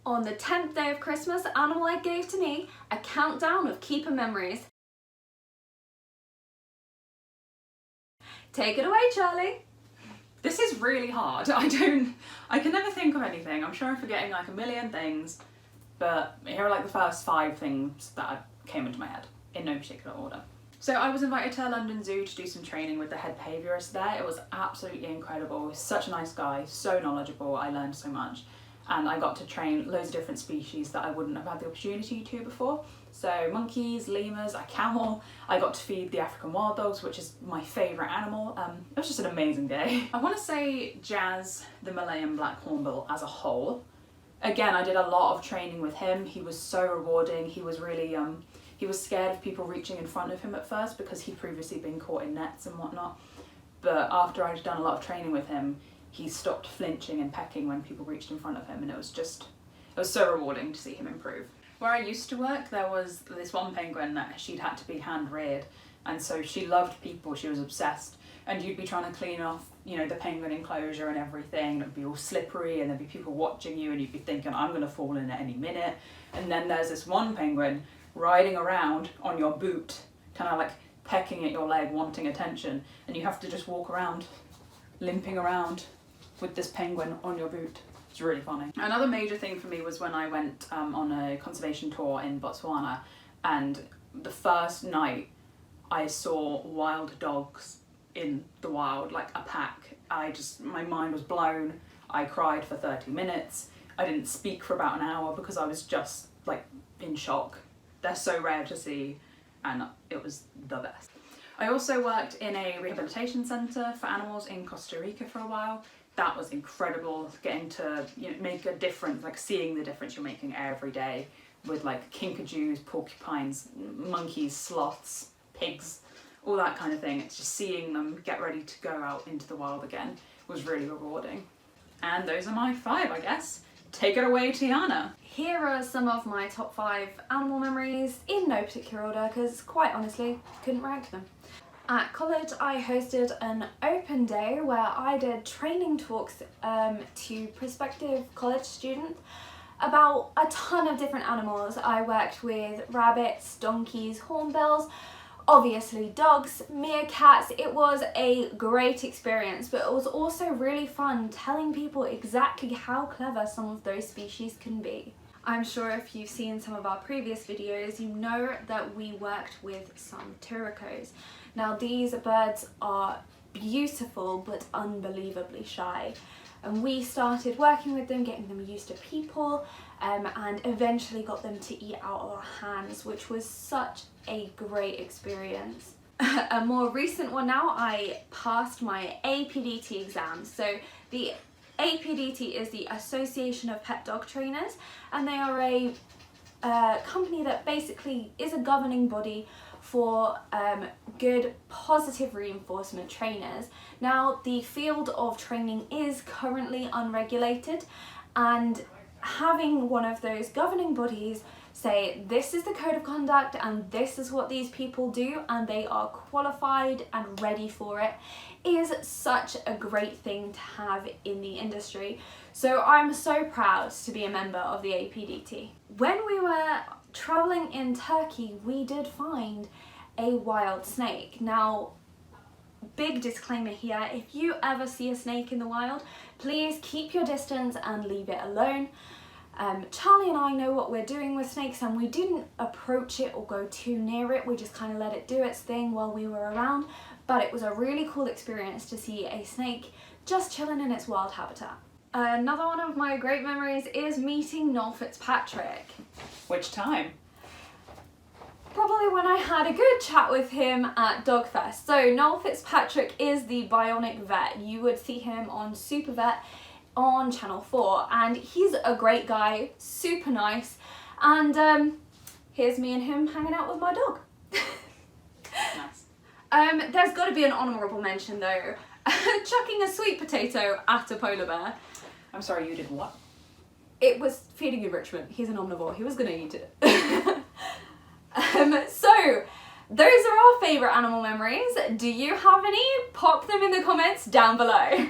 On the 10th day of Christmas, the animal I gave to me a countdown of keeper memories. Take it away, Charlie. This is really hard. I can never think of anything. I'm sure I'm forgetting like a million things, but here are like the first 5 things that came into my head in no particular order. So I was invited to London Zoo to do some training with the head behaviourist there. It was absolutely incredible. He's such a nice guy, so knowledgeable. I learned so much. And I got to train loads of different species that I wouldn't have had the opportunity to before. So monkeys, lemurs, a camel. I got to feed the African wild dogs, which is my favourite animal. It was just an amazing day. I want to say Jazz, the Malayan black hornbill as a whole. Again, I did a lot of training with him. He was so rewarding. He was really, he was scared of people reaching in front of him at first because he'd previously been caught in nets and whatnot. But after I'd done a lot of training with him, he stopped flinching and pecking when people reached in front of him, and it was so rewarding to see him improve. Where I used to work, there was this one penguin that she'd had to be hand reared, and so she loved people, she was obsessed, and you'd be trying to clean off, you know, the penguin enclosure and everything, and it'd be all slippery, and there'd be people watching you, and you'd be thinking, I'm gonna fall in at any minute. And then there's this one penguin riding around on your boot, kind of like pecking at your leg, wanting attention, and you have to just walk around, limping around with this penguin on your boot. It's really funny. Another major thing for me was when I went on a conservation tour in Botswana, and the first night I saw wild dogs in the wild, like a pack. My mind was blown. I cried for 30 minutes. I didn't speak for about an hour because I was just like in shock. They're so rare to see, and it was the best. I also worked in a rehabilitation centre for animals in Costa Rica for a while. That was incredible, getting to, you know, make a difference, like seeing the difference you're making every day with like kinkajous, porcupines, monkeys, sloths, pigs, all that kind of thing. It's just seeing them get ready to go out into the wild again was really rewarding. And those are my 5, I guess. Take it away, Tiana. Here are some of my top 5 animal memories in no particular order, because quite honestly, couldn't rank them. At college, I hosted an open day where I did training talks to prospective college students about a ton of different animals. I worked with rabbits, donkeys, hornbills, obviously dogs, meerkats. It was a great experience, but it was also really fun telling people exactly how clever some of those species can be. I'm sure if you've seen some of our previous videos, you know that we worked with some turicos. Now these birds are beautiful but unbelievably shy, and we started working with them, getting them used to people, and eventually got them to eat out of our hands, which was such a great experience. A more recent one now, I passed my APDT exam. So the APDT is the Association of Pet Dog Trainers, and they are a company that basically is a governing body for good positive reinforcement trainers. Now the field of training is currently unregulated, and having one of those governing bodies say this is the code of conduct and this is what these people do and they are qualified and ready for it is such a great thing to have in the industry. So I'm so proud to be a member of the APDT. When we were traveling in Turkey, we did find a wild snake. Now, big disclaimer here, if you ever see a snake in the wild, please keep your distance and leave it alone. Charlie and I know what we're doing with snakes, and we didn't approach it or go too near it. We just kind of let it do its thing while we were around, but it was a really cool experience to see a snake just chilling in its wild habitat. Another one of my great memories is meeting Noel Fitzpatrick. Which time? Probably when I had a good chat with him at Dogfest. So Noel Fitzpatrick is the bionic vet. You would see him on Super Vet on Channel 4, and he's a great guy, super nice, and here's me and him hanging out with my dog. Nice. There's got to be an honourable mention though. Chucking a sweet potato at a polar bear. I'm sorry, you did what? It was feeding enrichment. He's an omnivore, he was gonna eat it. So those are our favourite animal memories. Do you have any? Pop them in the comments down below.